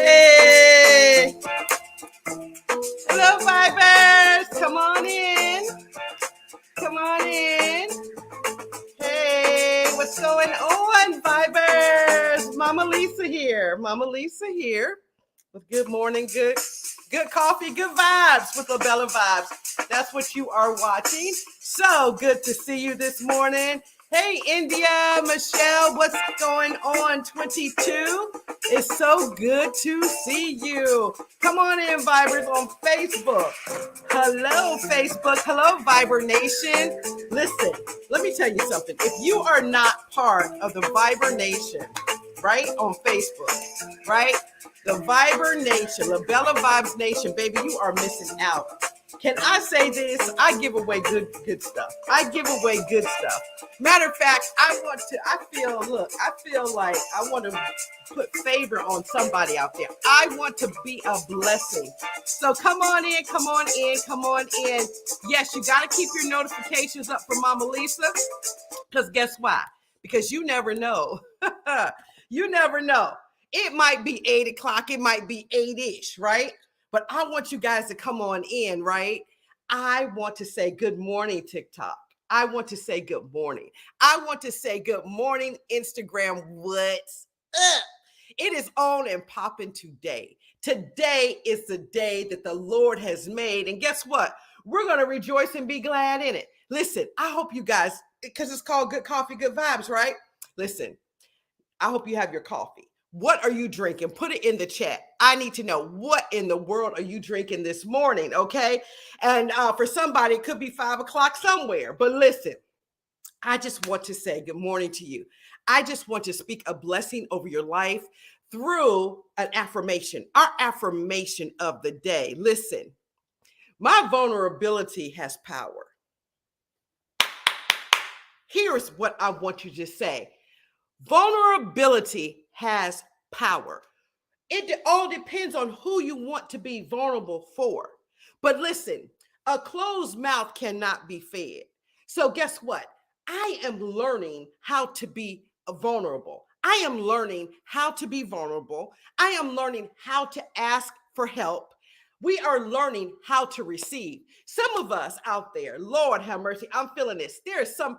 Hey! Hello, Vibers! Come on in. Come on in. Hey, what's going on, Vibers? Mama Lisa here. Mama Lisa here with good morning, good coffee, good vibes with LaBella Vibes. That's what you are watching. So good to see you this morning. Hey, India, Michelle, what's going on? 22. It's so good to see you. Come on in, Vibers, on Facebook. Hello, Facebook. Hello, Viber Nation. Listen, let me tell you something. If you are not part of the Viber Nation, right, on Facebook, right, the Viber Nation, LaBella Vibes Nation, baby, you are missing out. Can I say this? I give away good stuff. I give away good stuff. Matter of fact, I feel like I want to put favor on somebody out there. I want to be a blessing. So come on in, come on in, come on in. Yes, you got to keep your notifications up for Mama Lisa, because guess why? Because you never know. You never know. It might be 8 o'clock. It might be 8-ish, right? But I want you guys to come on in, right? I want to say good morning, TikTok. I want to say good morning. I want to say good morning, Instagram. What's up? It is on and popping today. Today is the day that the Lord has made. And guess what? We're going to rejoice and be glad in it. Listen, I hope you guys, because it's called Good Coffee, Good Vibes, right? Listen, I hope you have your coffee. What are you drinking? Put it in the chat. I need to know, what in the world are you drinking this morning, okay? And for somebody, it could be 5 o'clock somewhere. But listen, I just want to say good morning to you. I just want to speak a blessing over your life through an affirmation, our affirmation of the day. Listen, my vulnerability has power. Here's what I want you to say. Vulnerability has power. It all depends on who you want to be vulnerable for. But listen, a closed mouth cannot be fed. So guess what? I am learning how to be vulnerable. I am learning how to be vulnerable. I am learning how to ask for help. We are learning how to receive. Some of us out there, Lord have mercy, I'm feeling this. There are some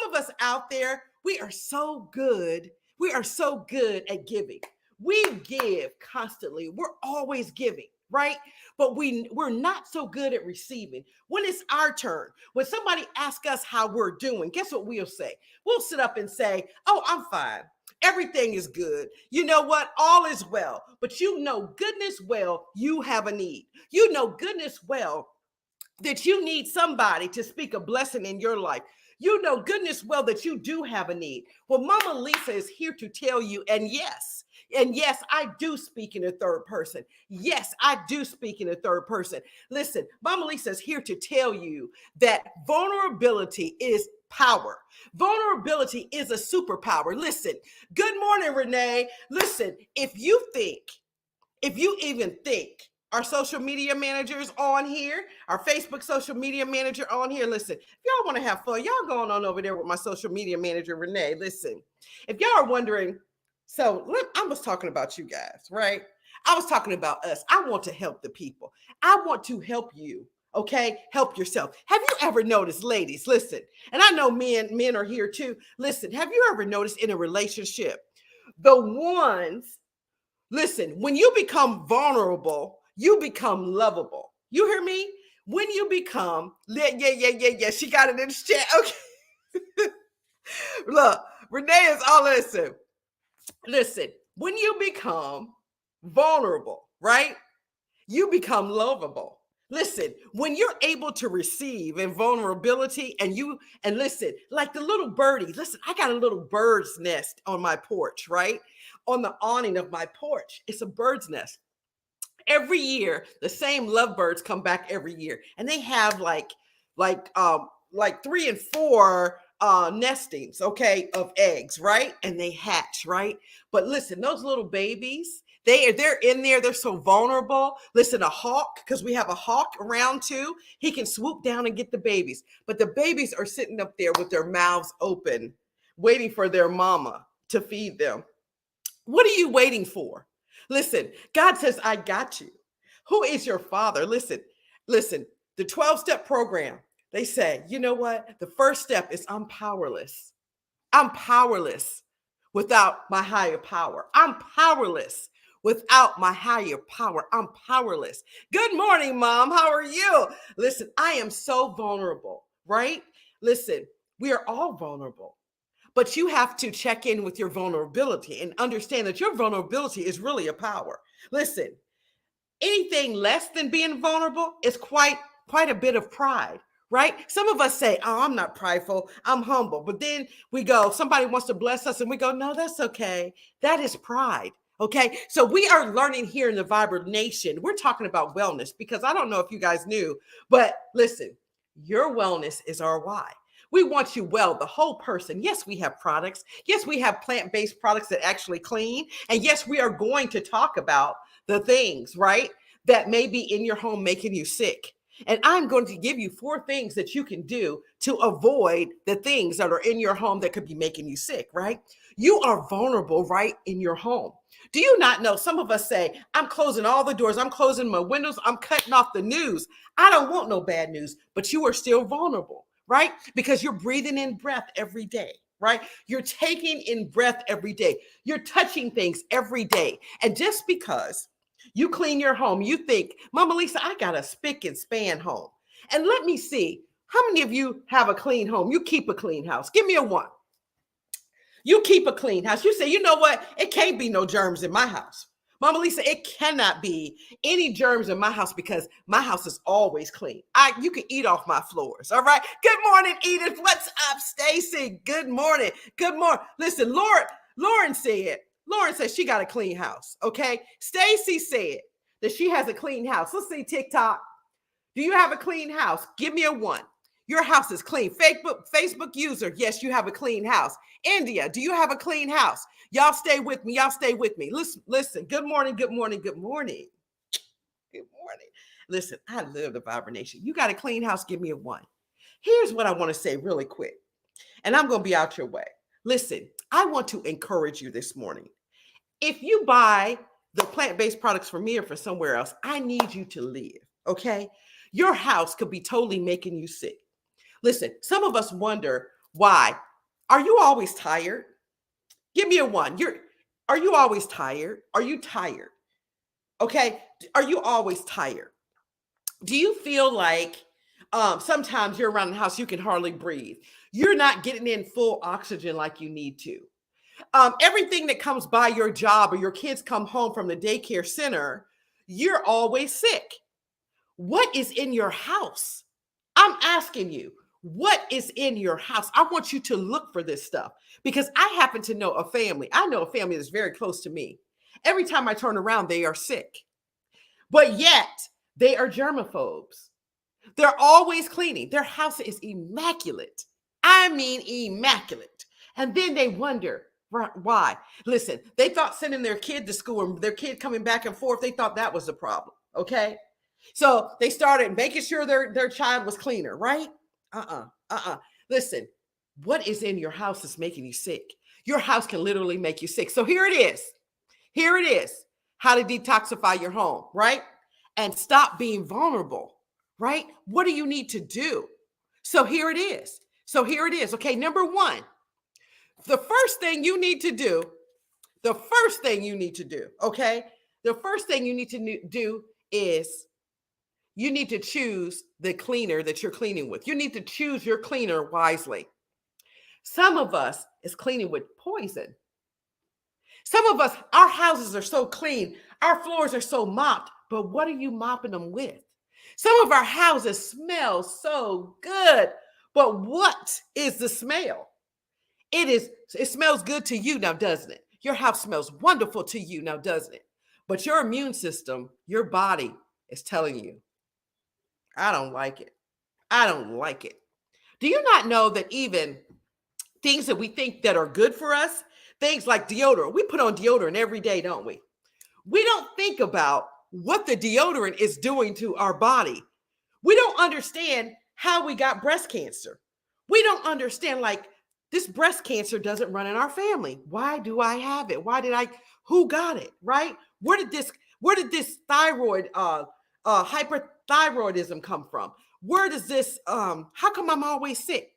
of us out there, we are so good. We are so good at giving. We give constantly. We're always giving, right? But we're not so good at receiving. When it's our turn, when somebody asks us how we're doing, guess what we'll say? We'll sit up and say, oh, I'm fine. Everything is good. You know what? All is well. But you know goodness well you have a need. You know goodness well that you need somebody to speak a blessing in your life. You know goodness well that you do have a need. Well, Mama Lisa is here to tell you, and yes, I do speak in the third person. Yes, I do speak in the third person. Listen, Mama Lisa is here to tell you that vulnerability is power. Vulnerability is a superpower. Listen, good morning, Renee. Listen, if you even think our social media managers on here, our Facebook social media manager on here. Listen, if y'all want to have fun, y'all going on over there with my social media manager, Renee. Listen, if y'all are wondering, I was talking about you guys, right? I was talking about us. I want to help the people. I want to help you, okay? Help yourself. Have you ever noticed, ladies, listen, and I know men are here too. Listen, have you ever noticed in a relationship, listen, when you become vulnerable, you become lovable. You hear me? When you become, yeah. She got it in the chat. Okay. Look, Renee is all listen. Listen, when you become vulnerable, right? You become lovable. Listen, when you're able to receive in vulnerability and listen, like the little birdie, listen, I got a little bird's nest on my porch, right? On the awning of my porch. It's a bird's nest. Every year, the same lovebirds come back every year, and they have like 3 and 4 nestings, okay, of eggs, right? And they hatch, right? But listen, those little babies, they're in there. They're so vulnerable. Listen, a hawk, because we have a hawk around too. He can swoop down and get the babies, but the babies are sitting up there with their mouths open, waiting for their mama to feed them. What are you waiting for? Listen, God says, I got you. Who is your father? Listen, the 12-step program, they say, you know what? The first step is I'm powerless. I'm powerless without my higher power. I'm powerless without my higher power. I'm powerless. Good morning, Mom. How are you? Listen, I am so vulnerable, right? Listen, we are all vulnerable, but you have to check in with your vulnerability and understand that your vulnerability is really a power. Listen, anything less than being vulnerable is quite a bit of pride, right? Some of us say, oh, I'm not prideful, I'm humble. But then we go, somebody wants to bless us and we go, no, that's okay. That is pride. Okay, so we are learning here in the Vibrant Nation. We're talking about wellness because I don't know if you guys knew, but listen, your wellness is our why. We want you well, the whole person. Yes, we have products. Yes, we have plant-based products that actually clean. And yes, we are going to talk about the things, right, that may be in your home making you sick. And I'm going to give you 4 things that you can do to avoid the things that are in your home that could be making you sick, right? You are vulnerable right in your home. Do you not know? Some of us say, I'm closing all the doors, I'm closing my windows, I'm cutting off the news. I don't want no bad news, but you are still vulnerable, right? Because you're breathing in breath every day, right? You're taking in breath every day. You're touching things every day. And just because you clean your home, you think, Mama Lisa, I got a spick and span home. And let me see, how many of you have a clean home? You keep a clean house. Give me a 1. You keep a clean house. You say, you know what? It can't be no germs in my house. Mama Lisa, it cannot be any germs in my house because my house is always clean. You can eat off my floors. All right. Good morning, Edith. What's up, Stacy? Good morning. Good morning. Listen, Lauren said she got a clean house. Okay. Stacy said that she has a clean house. Let's see, TikTok. Do you have a clean house? Give me a 1. Your house is clean. Facebook user, yes, you have a clean house. India, do you have a clean house? Y'all stay with me. Y'all stay with me. Listen. Good morning. Good morning. Good morning. Good morning. Listen, I live the Vibrant Nation. You got a clean house? Give me a 1. Here's what I want to say really quick, and I'm going to be out your way. Listen, I want to encourage you this morning. If you buy the plant-based products from me or for somewhere else, I need you to live, okay? Your house could be totally making you sick. Listen, some of us wonder why. Are you always tired? Give me a 1. Are you always tired? Are you tired? Okay. Are you always tired? Do you feel like sometimes you're around the house, you can hardly breathe? You're not getting in full oxygen like you need to. Everything that comes by your job or your kids come home from the daycare center, you're always sick. What is in your house? I'm asking you, what is in your house? I want you to look for this stuff because I happen to know a family. I know a family that's very close to me. Every time I turn around, they are sick, but yet they are germaphobes. They're always cleaning. Their house is immaculate. I mean, immaculate. And then they wonder why. Listen, they thought sending their kid to school and their kid coming back and forth, they thought that was the problem. Okay. So they started making sure their child was cleaner, right? Listen, what is in your house is making you sick? Your house can literally make you sick. So here it is. Here it is. How to detoxify your home, right? And stop being vulnerable, right? What do you need to do? So here it is. Okay, number 1, the first thing you need to do, okay? The first thing you need to do is you need to choose the cleaner that you're cleaning with. You need to choose your cleaner wisely. Some of us is cleaning with poison. Some of us, our houses are so clean, our floors are so mopped, but what are you mopping them with? Some of our houses smell so good, but what is the smell? It smells good to you now, doesn't it? Your house smells wonderful to you now, doesn't it? But your immune system, your body is telling you, I don't like it. I don't like it. Do you not know that even things that we think that are good for us, things like deodorant, we put on deodorant every day, don't we? We don't think about what the deodorant is doing to our body. We don't understand how we got breast cancer. We don't understand, like, this breast cancer doesn't run in our family. Why do I have it? Who got it, right? Where did this thyroid, hyperthyroidism come from? Where does this, how come I'm always sick?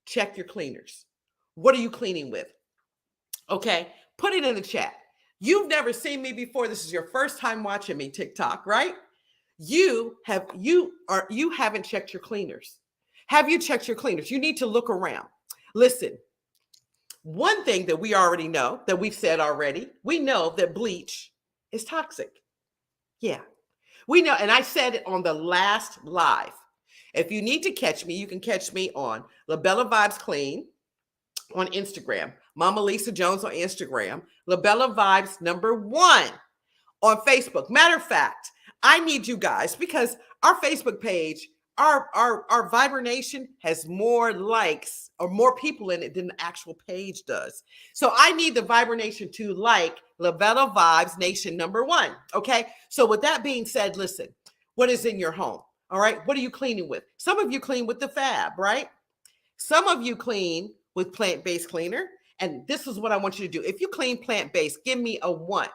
Check your cleaners. What are you cleaning with? Okay, put it in the chat. You've never seen me before. This is your first time watching me TikTok, right? You haven't checked your cleaners. Have you checked your cleaners? You need to look around. Listen, one thing that we already know, that we've said already, we know that bleach is toxic. Yeah, we know. And I said it on the last live. If you need to catch me, you can catch me on Labella Vibes Clean on Instagram, Mama Lisa Jones on Instagram, Labella Vibes #1 on Facebook. Matter of fact, I need you guys, because our Facebook page, our Viber Nation has more likes or more people in it than the actual page does. So I need the Viber Nation to like Labella Vibes Nation #1. Okay. So with that being said, listen, what is in your home? All right. What are you cleaning with? Some of you clean with the Fab, right? Some of you clean with plant-based cleaner. And this is what I want you to do. If you clean plant-based, give me a 1.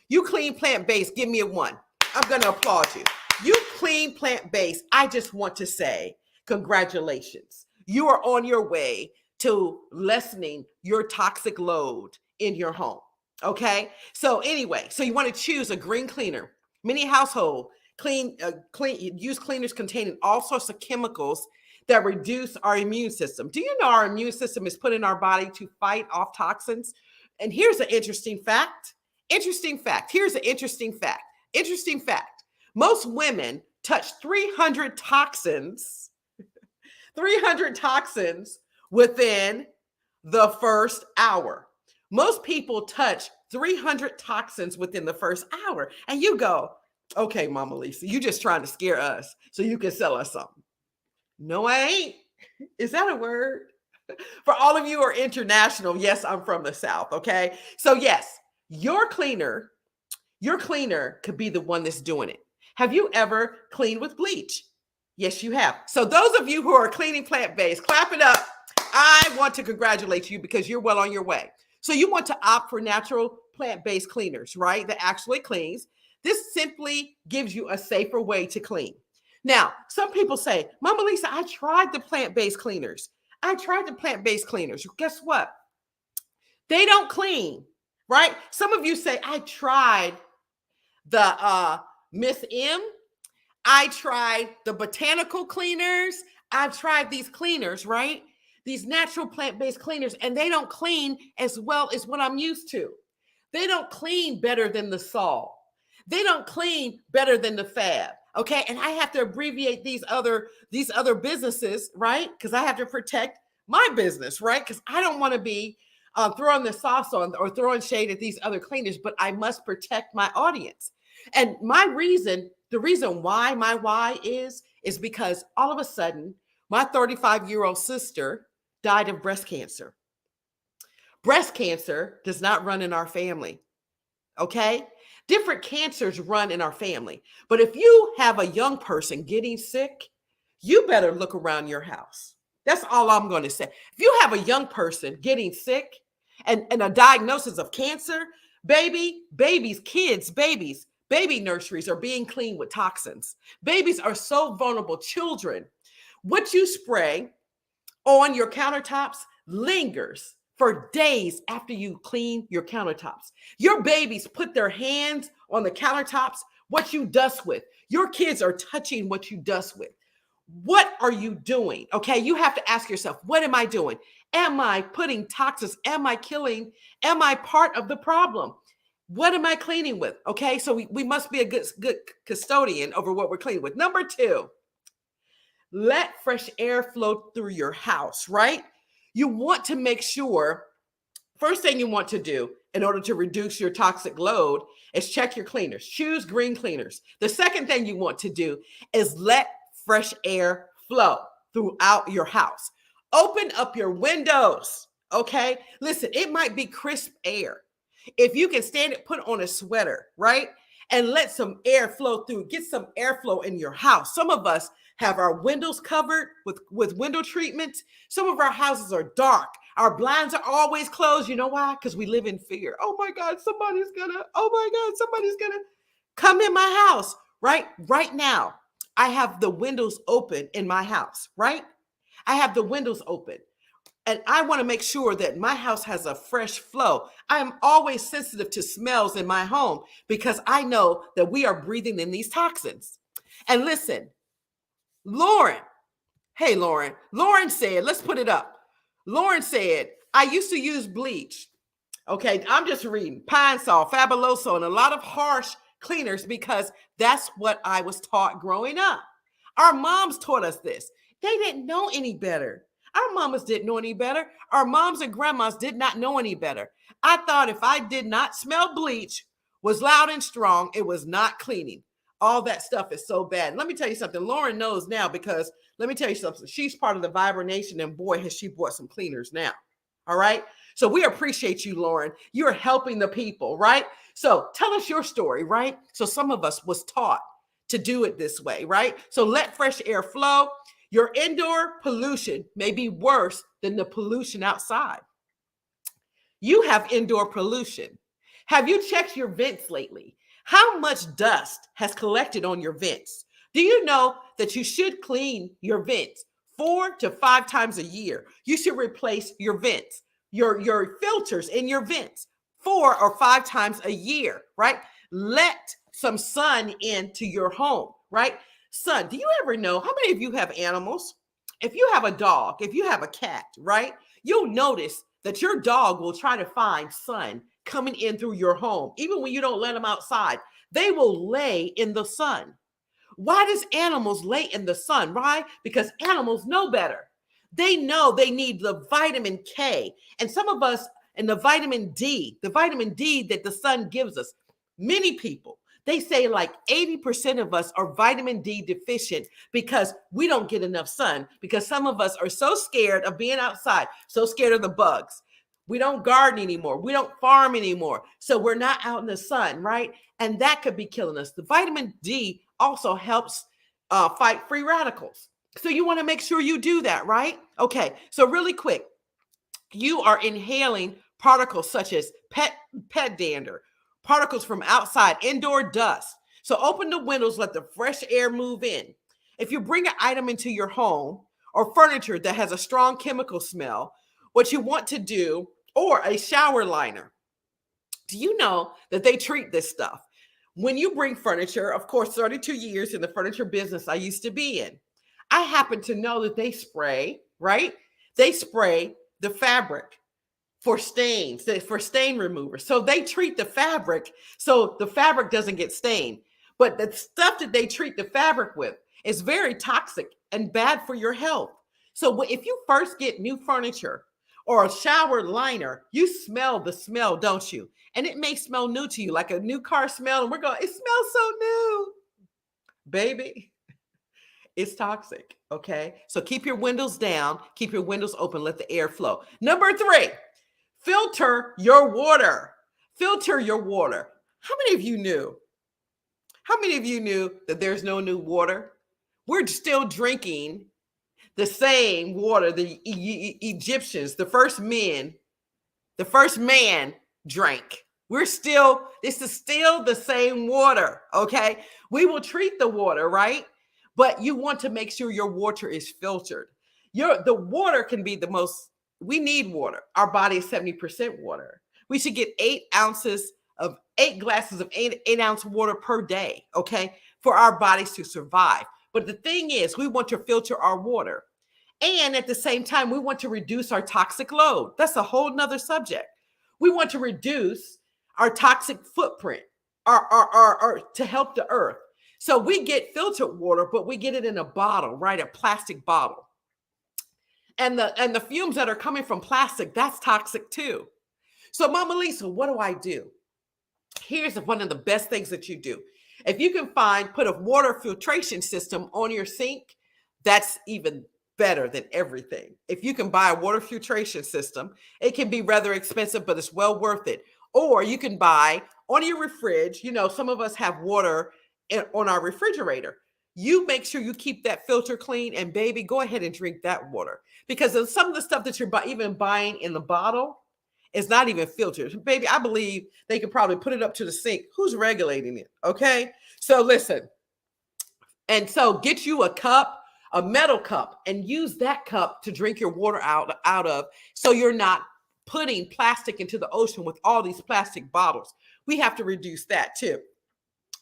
You clean plant-based, give me a 1. I'm going to applaud you. You clean plant-based. I just want to say congratulations. You are on your way to lessening your toxic load in your home. Okay. So anyway, so you want to choose a green cleaner, mini household use cleaners containing all sorts of chemicals that reduce our immune system. Do you know our immune system is put in our body to fight off toxins? And here's an interesting fact. Here's an interesting fact. Most women touch 300 toxins within the first hour. Most people touch 300 toxins within the first hour. And you go, okay, Mama Lisa, you just trying to scare us so you can sell us something. No, I ain't. Is that a word? For all of you who are international, yes, I'm from the South, okay? So yes, your cleaner could be the one that's doing it. Have you ever cleaned with bleach? Yes, you have. So those of you who are cleaning plant-based, clap it up. I want to congratulate you because you're well on your way. So you want to opt for natural plant-based cleaners, right? That actually cleans. This simply gives you a safer way to clean. Now, some people say, Mama Lisa, I tried the plant-based cleaners. Guess what? They don't clean, right? Some of you say, I tried the Miss M. I tried the botanical cleaners. I've tried these cleaners, right? These natural plant-based cleaners, and they don't clean as well as what I'm used to. They don't clean better than the Sol. They don't clean better than the Fab. Okay. And I have to abbreviate these other businesses, right? Because I have to protect my business, right? Because I don't want to be throwing the sauce on or throwing shade at these other cleaners, but I must protect my audience. And the reason why my why is because all of a sudden, my 35-year-old sister died of breast cancer. Breast cancer does not run in our family. Okay. Different cancers run in our family. But if you have a young person getting sick, you better look around your house. That's all I'm going to say. If you have a young person getting sick and a diagnosis of cancer, baby nurseries are being cleaned with toxins. Babies are so vulnerable. Children, what you spray on your countertops lingers for days after you clean your countertops. Your babies put their hands on the countertops, what you dust with. Your kids are touching what you dust with. What are you doing? Okay, you have to ask yourself, what am I doing? Am I putting toxins? Am I killing? Am I part of the problem? What am I cleaning with? Okay, so we must be a good custodian over what we're cleaning with. Number 2, let fresh air flow through your house, right? You want to make sure, first thing you want to do in order to reduce your toxic load is check your cleaners. Choose green cleaners. The second thing you want to do is let fresh air flow throughout your house. Open up your windows, okay? Listen, it might be crisp air. If you can stand it, put on a sweater, right? and let some air flow through. Get some airflow in your house. Some of us have our windows covered with window treatment. Some of our houses are dark. Our blinds are always closed. You know why? Because we live in fear. Oh my God, somebody's gonna come in my house, right? Right now, I have the windows open in my house, right? I have the windows open. And I want to make sure that my house has a fresh flow. I'm always sensitive to smells in my home because I know that we are breathing in these toxins. And listen, Lauren, hey, Lauren said, let's put it up. Lauren said, I used to use bleach. Okay, I'm just reading Pine Sol, Fabuloso, and a lot of harsh cleaners because that's what I was taught growing up. Our moms taught us this. They didn't know any better. Our mamas didn't know any better. Our moms and grandmas did not know any better. I thought if I did not smell bleach, was loud and strong, it was not cleaning. All that stuff is so bad. Let me tell you something. Lauren knows now because let me tell you something. She's part of the Vibra Nation, and boy, has she bought some cleaners now. All right. So we appreciate you, Lauren. You're helping the people, right? So tell us your story, right? So some of us was taught to do it this way, right? So let fresh air flow. Your indoor pollution may be worse than the pollution outside. You have indoor pollution. Have you checked your vents lately? How much dust has collected on your vents? Do you know that you should clean your vents 4 to 5 times a year? You should replace your vents, your filters in your vents 4 or 5 times a year, right? Let some sun into your home, right? Sun, do you ever know how many of you have animals? If you have a dog, if you have a cat, right? You'll notice that your dog will try to find sun coming in through your home. Even when you don't let them outside, they will lay in the sun. Why does animals lay in the sun? Right? Because animals know better. They know they need the vitamin K. And some of us, and the vitamin D that the sun gives us, many people, they say like 80% of us are vitamin D deficient because we don't get enough sun, because some of us are so scared of being outside, so scared of the bugs. We don't garden anymore. We don't farm anymore. So we're not out in the sun, right? And that could be killing us. The vitamin D also helps fight free radicals. So you want to make sure you do that, right? Okay, so really quick, you are inhaling particles such as pet dander, particles from outside, indoor dust. So open the windows, let the fresh air move in. If you bring an item into your home or furniture that has a strong chemical smell, what you want to do, or a shower liner, do you know that they treat this stuff? When you bring furniture, of course, 32 years in the furniture business I used to be in, I happen to know that they spray, right? They spray the fabric for stains, for stain remover. So they treat the fabric so the fabric doesn't get stained. But the stuff that they treat the fabric with is very toxic and bad for your health. So if you first get new furniture or a shower liner, you smell the smell, don't you? And it may smell new to you, like a new car smell. And we're going, it smells so new. Baby, it's toxic, okay? So keep your windows down, keep your windows open, let the air flow. Number 3, filter your water. Filter your water. How many of you knew? How many of you knew that there's no new water? We're still drinking the same water the Egyptians, the first man drank. This is still the same water, okay? We will treat the water, right? But you want to make sure your water is filtered. The water can be we need water. Our body is 70% water. We should get 8 glasses of 8-ounce water per day, okay? For our bodies to survive. But the thing is, we want to filter our water. And at the same time, we want to reduce our toxic load. That's a whole nother subject. We want to reduce our toxic footprint to help the earth. So we get filtered water, but we get it in a bottle, right? A plastic bottle. And the fumes that are coming from plastic, that's toxic too. So Mama Lisa, what do I do? Here's one of the best things that you do. If you can put a water filtration system on your sink, that's even better than everything. If you can buy a water filtration system, it can be rather expensive, but it's well worth it. Or you can buy on your fridge, some of us have water on our refrigerator. You make sure you keep that filter clean, and baby, go ahead and drink that water, because of some of the stuff that you're even buying in the bottle is not even filtered. Baby, I believe they could probably put it up to the sink. Who's regulating it? Okay. So listen, and so get you a cup, a metal cup, and use that cup to drink your water out of, so you're not putting plastic into the ocean with all these plastic bottles. We have to reduce that too.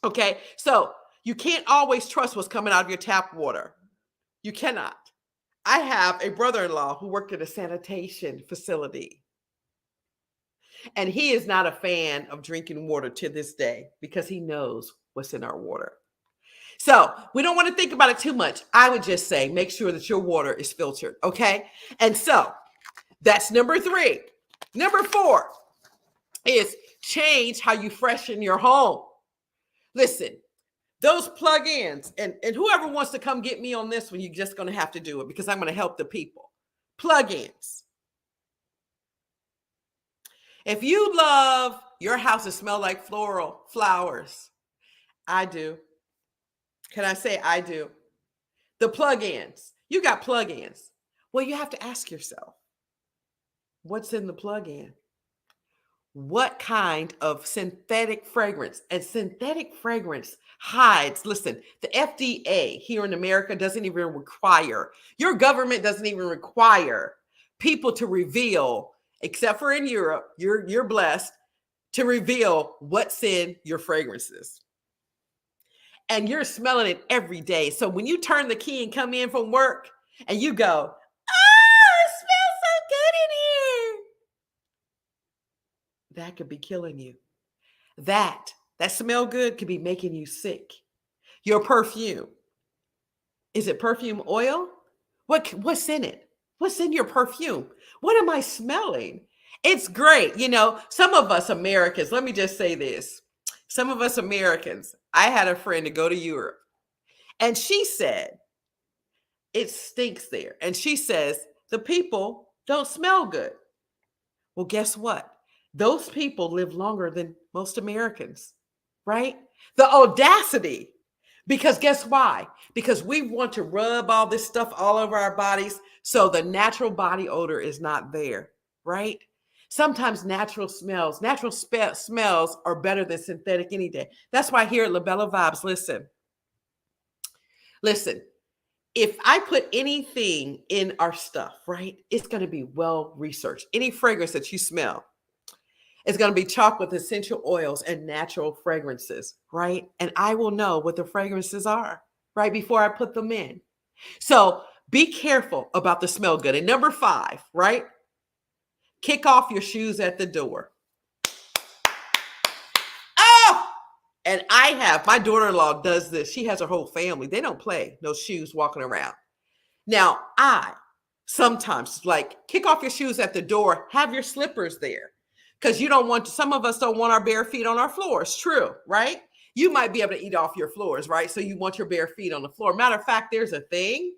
Okay. So you can't always trust what's coming out of your tap water. You cannot. I have a brother-in-law who worked at a sanitation facility, and he is not a fan of drinking water to this day because he knows what's in our water. So we don't want to think about it too much. I would just say, make sure that your water is filtered. Okay. And so that's number 3. Number 4 is change how you freshen your home. Listen, those plug-ins, and whoever wants to come get me on this one, you're just going to have to do it, because I'm going to help the people. Plug-ins. If you love your house to smell like floral flowers, I do. Can I say I do? The plug-ins. You got plug-ins. Well, you have to ask yourself, what's in the plug-in? What kind of synthetic fragrance? And synthetic fragrance hides. Listen, the FDA here in America doesn't even require, your government doesn't even require people to reveal, except for in Europe, you're blessed, to reveal what's in your fragrances. And you're smelling it every day. So when you turn the key and come in from work and you go, oh, it smells so good in here, that could be killing you. That smell good could be making you sick. Your perfume. Is it perfume oil? What's in it? What's in your perfume? What am I smelling? It's great. Some of us Americans, let me just say this. Some of us Americans, I had a friend to go to Europe, and she said, it stinks there. And she says, the people don't smell good. Well, guess what? Those people live longer than most Americans, right? The audacity, because guess why? Because we want to rub all this stuff all over our bodies, so the natural body odor is not there, right? Sometimes natural smells are better than synthetic any day. That's why here at Labella Vibes, listen, if I put anything in our stuff, right, it's going to be well researched. Any fragrance that you smell, it's going to be chock with essential oils and natural fragrances, right? And I will know what the fragrances are right before I put them in. So be careful about the smell good. And number 5, right? Kick off your shoes at the door. Oh! And my daughter-in-law does this. She has her whole family. They don't play no shoes walking around. Now, I sometimes kick off your shoes at the door, have your slippers there. Because some of us don't want our bare feet on our floors. True, right? You might be able to eat off your floors, right? So you want your bare feet on the floor. Matter of fact, there's a thing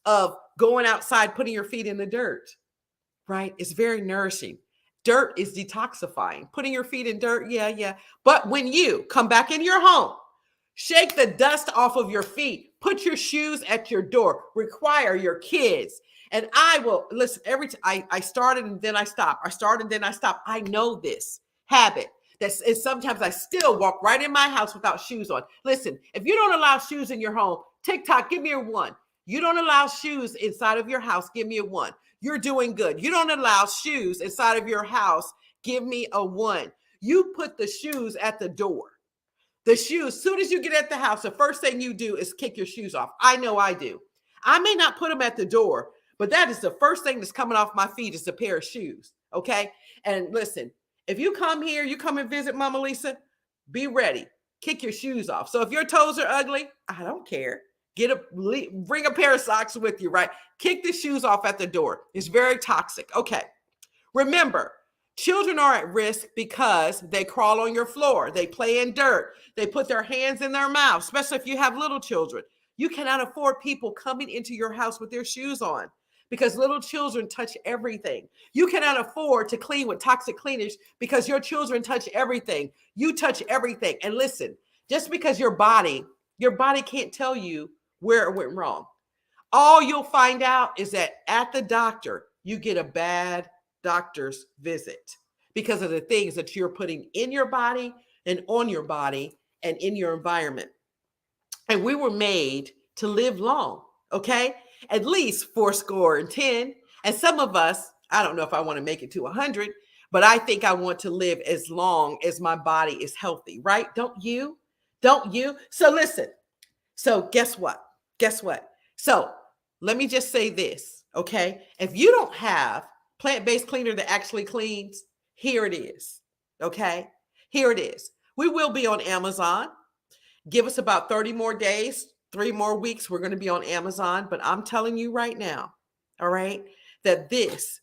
of going outside, putting your feet in the dirt, right? It's very nourishing. Dirt is detoxifying. Putting your feet in dirt, yeah. But when you come back in your home, shake the dust off of your feet, put your shoes at your door, require your kids. And I will listen every time I started and then I stop. I started and then I stop. I know this habit. Sometimes I still walk right in my house without shoes on. Listen, if you don't allow shoes in your home, TikTok, give me a 1. You don't allow shoes inside of your house, give me a 1. You're doing good. You don't allow shoes inside of your house, give me a 1. You put the shoes at the door. The shoes, as soon as you get at the house, the first thing you do is kick your shoes off. I know I do. I may not put them at the door, but that is the first thing that's coming off my feet is a pair of shoes. Okay. And listen, if you come here, you come and visit Mama Lisa, be ready. Kick your shoes off. So if your toes are ugly, I don't care. Bring a pair of socks with you, right? Kick the shoes off at the door. It's very toxic. Okay. Remember, children are at risk because they crawl on your floor. They play in dirt. They put their hands in their mouth, especially if you have little children. You cannot afford people coming into your house with their shoes on, because little children touch everything. You cannot afford to clean with toxic cleaners because your children touch everything. You touch everything. And listen, just because your body can't tell you where it went wrong. All you'll find out is that at the doctor, you get a bad doctor's visit because of the things that you're putting in your body and on your body and in your environment. And we were made to live long, okay? At least 40 and 10. And some of us, I don't know if I want to make it to 100, but I think I want to live as long as my body is healthy, right? Don't you? Don't you? So listen. So guess what? Guess what? So let me just say this, okay? If you don't have plant-based cleaner that actually cleans, here it is, okay? Here it is. We will be on Amazon. Give us about 30 more days, 3 more weeks. We're going to be on Amazon. But I'm telling you right now, all right, that this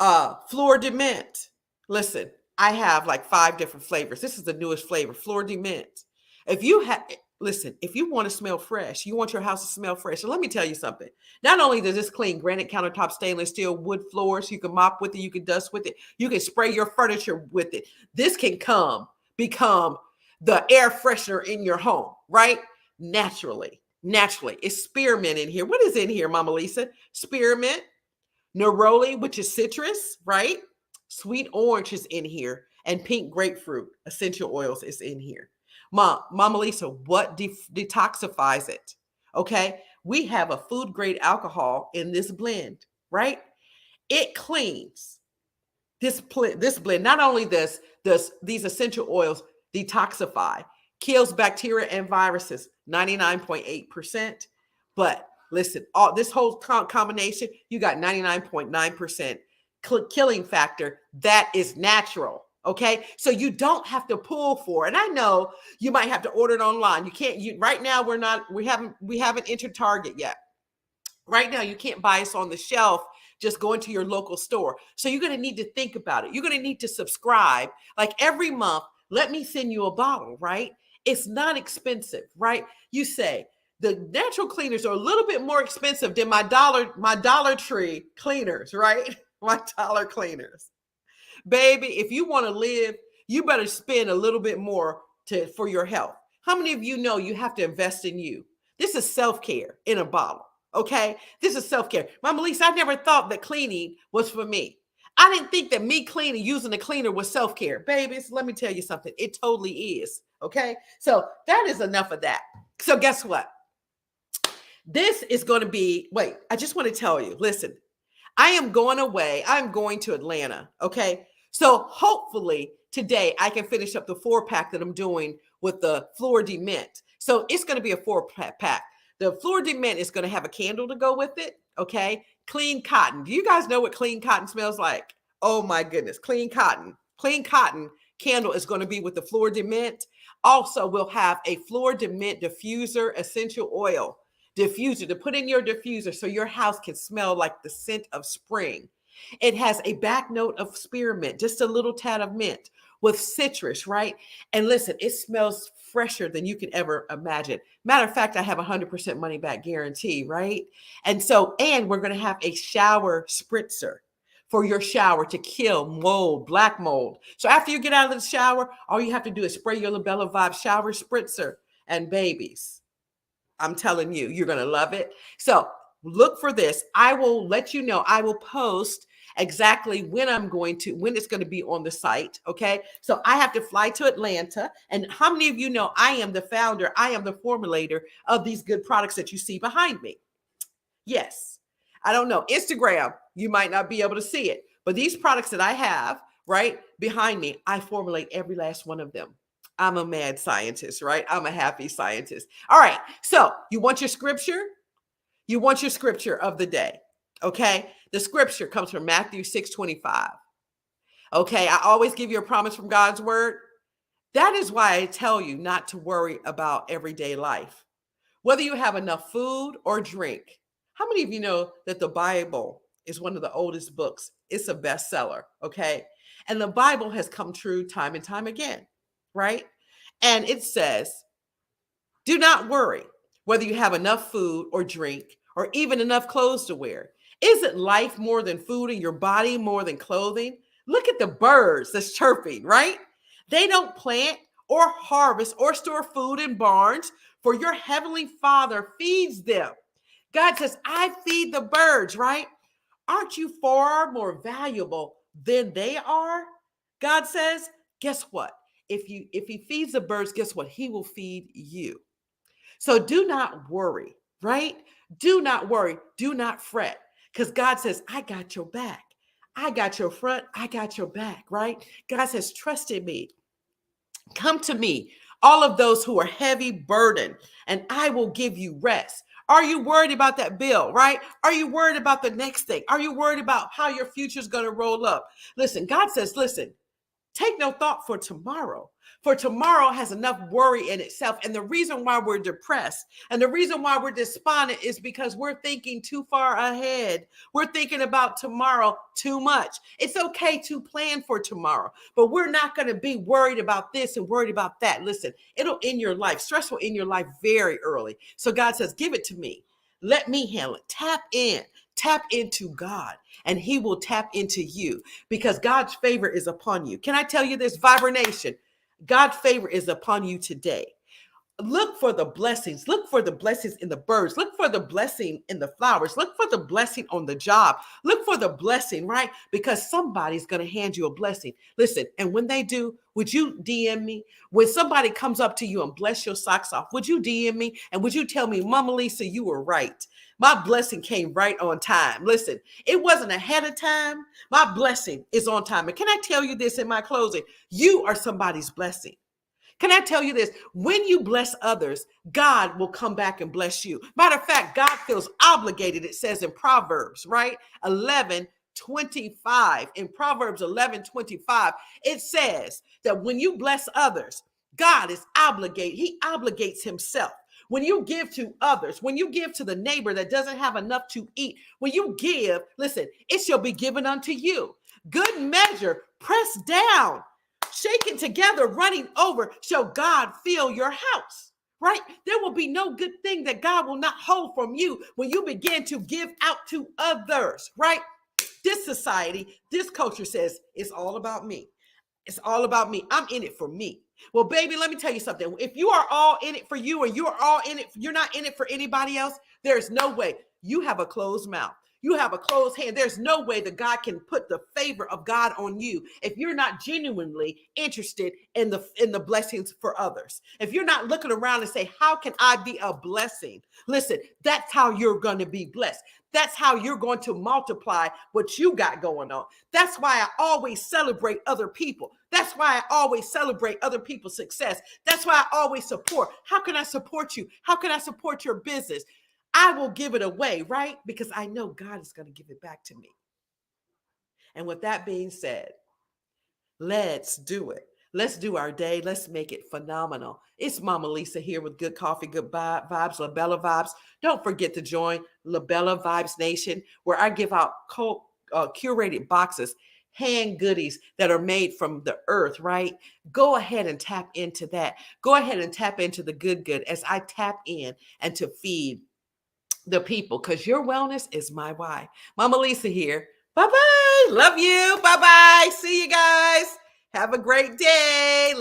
Fleur de Mint, listen, I have like 5 different flavors. This is the newest flavor, Fleur de Mint. If you have, listen, if you want to smell fresh, you want your house to smell fresh. And let me tell you something. Not only does this clean granite countertop, stainless steel, wood floors, you can mop with it, you can dust with it, you can spray your furniture with it. This can become the air freshener in your home, right? Naturally. It's spearmint in here. What is in here, Mama Lisa? Spearmint, neroli, which is citrus, right? Sweet orange is in here, and pink grapefruit essential oils is in here. Mama Lisa, what detoxifies it? Okay, we have a food grade alcohol in this blend, right? It cleans this blend. Not only these essential oils detoxify, kills bacteria and viruses 99.8%. But listen, all this whole combination, you got 99.9% killing factor that is natural. Okay, so you don't have to pull for it. And I know you might have to order it online. You can't. Right now we haven't entered Target yet. Right now you can't buy us on the shelf. Just go into your local store. So you're going to need to think about it. You're going to need to subscribe. Like every month, let me send you a bottle, right? It's not expensive, right? You say the natural cleaners are a little bit more expensive than my Dollar Tree cleaners, right? My dollar cleaners. Baby, if you want to live, you better spend a little bit more for your health. How many of you know you have to invest in you? This is self-care in a bottle. Okay, this is self-care. Mama Lisa, I never thought that cleaning was for me. I didn't think that me cleaning, using a cleaner was self-care. Babies, let me tell you something. It totally is. Okay, so that is enough of that. So guess what? This is going to be, wait, I just want to tell you, listen, I am going away. I'm going to Atlanta. Okay, so hopefully today I can finish up the 4-pack that I'm doing with the Fleur de Mint. So it's going to be a 4-pack. The Fleur de Mint is going to have a candle to go with it, okay? Clean cotton. Do you guys know what clean cotton smells like? Oh my goodness, clean cotton. Clean cotton candle is going to be with the Fleur de Mint. Also, we'll have a Fleur de Mint diffuser, essential oil diffuser to put in your diffuser so your house can smell like the scent of spring. It has a back note of spearmint, just a little tad of mint with citrus, right? And listen, it smells fresher than you can ever imagine. Matter of fact, I have 100% money back guarantee, right? And we're going to have a shower spritzer for your shower to kill mold, black mold. So after you get out of the shower, all you have to do is spray your Labella Vibe shower spritzer. And babies, I'm telling you, you're going to love it. So look for this. I will let you know. I will post exactly when it's going to be on the site. Okay. So I have to fly to Atlanta. And how many of you know I am the founder, I am the formulator of these good products that you see behind me? Yes. I don't know. Instagram, you might not be able to see it, but these products that I have right behind me, I formulate every last one of them. I'm a mad scientist, right? I'm a happy scientist. All right. So you want your scripture? You want your scripture of the day. Okay. The scripture comes from Matthew 6:25. Okay. I always give you a promise from God's word. That is why I tell you not to worry about everyday life. Whether you have enough food or drink. How many of you know that the Bible is one of the oldest books? It's a bestseller. Okay. And the Bible has come true time and time again. Right? And it says, do not worry whether you have enough food or drink or even enough clothes to wear. Isn't life more than food and your body more than clothing? Look at the birds that's chirping, right? They don't plant or harvest or store food in barns, for your heavenly Father feeds them. God says, I feed the birds, right? Aren't you far more valuable than they are? God says, guess what? If he feeds the birds, guess what? He will feed you. So do not worry, right? Do not worry. Do not fret. Because God says, I got your back. I got your front. I got your back, right? God says, trust in me. Come to me, all of those who are heavy burdened, and I will give you rest. Are you worried about that bill, right? Are you worried about the next thing? Are you worried about how your future is going to roll up? Listen, God says, listen, take no thought for tomorrow has enough worry in itself. And the reason why we're depressed and the reason why we're despondent is because we're thinking too far ahead. We're thinking about tomorrow too much. It's okay to plan for tomorrow, but we're not going to be worried about this and worried about that. Listen, it'll end your life. Stress will end your life very early. So God says, give it to me. Let me handle it. Tap into God, and he will tap into you because God's favor is upon you. Can I tell you this, Vibration? God's favor is upon you today. Look for the blessings. Look for the blessings in the birds. Look for the blessing in the flowers. Look for the blessing on the job. Look for the blessing, right? Because somebody's going to hand you a blessing. Listen, and when they do, would you DM me? When somebody comes up to you and bless your socks off, would you DM me? And would you tell me, Mama Lisa, you were right. My blessing came right on time. Listen, it wasn't ahead of time. My blessing is on time. And can I tell you this in my closing? You are somebody's blessing. Can I tell you this? When you bless others, God will come back and bless you. Matter of fact, God feels obligated. It says in Proverbs, right? 11:25. In Proverbs 11:25, it says that when you bless others, God is obligated. He obligates himself. When you give to others, when you give to the neighbor that doesn't have enough to eat, when you give, listen, it shall be given unto you. Good measure, pressed down, shaken together, running over, shall God fill your house, right? There will be no good thing that God will not hold from you when you begin to give out to others, right? This society, this culture says it's all about me. It's all about me. I'm in it for me. Well, baby, let me tell you something. If you are all in it for you and you're all in it, you're not in it for anybody else, there's no way. You have a closed mouth. You have a closed hand. There's no way that God can put the favor of God on you if you're not genuinely interested in the blessings for others. If you're not looking around and say, how can I be a blessing? Listen, that's how you're going to be blessed. That's how you're going to multiply what you got going on. That's why I always celebrate other people. That's why I always celebrate other people's success. That's why I always support. How can I support you? How can I support your business? I will give it away, right? Because I know God is going to give it back to me. And with that being said, let's do it. Let's do our day. Let's make it phenomenal. It's Mama Lisa here with good coffee, good vibes, Labella Vibes. Don't forget to join Labella Vibes Nation, where I give out curated boxes, hand goodies that are made from the earth, right? Go ahead and tap into that. Go ahead and tap into the good as I tap in and to feed the people, because your wellness is my why. Mama Lisa here. Bye-bye. Love you. Bye-bye. See you guys. Have a great day.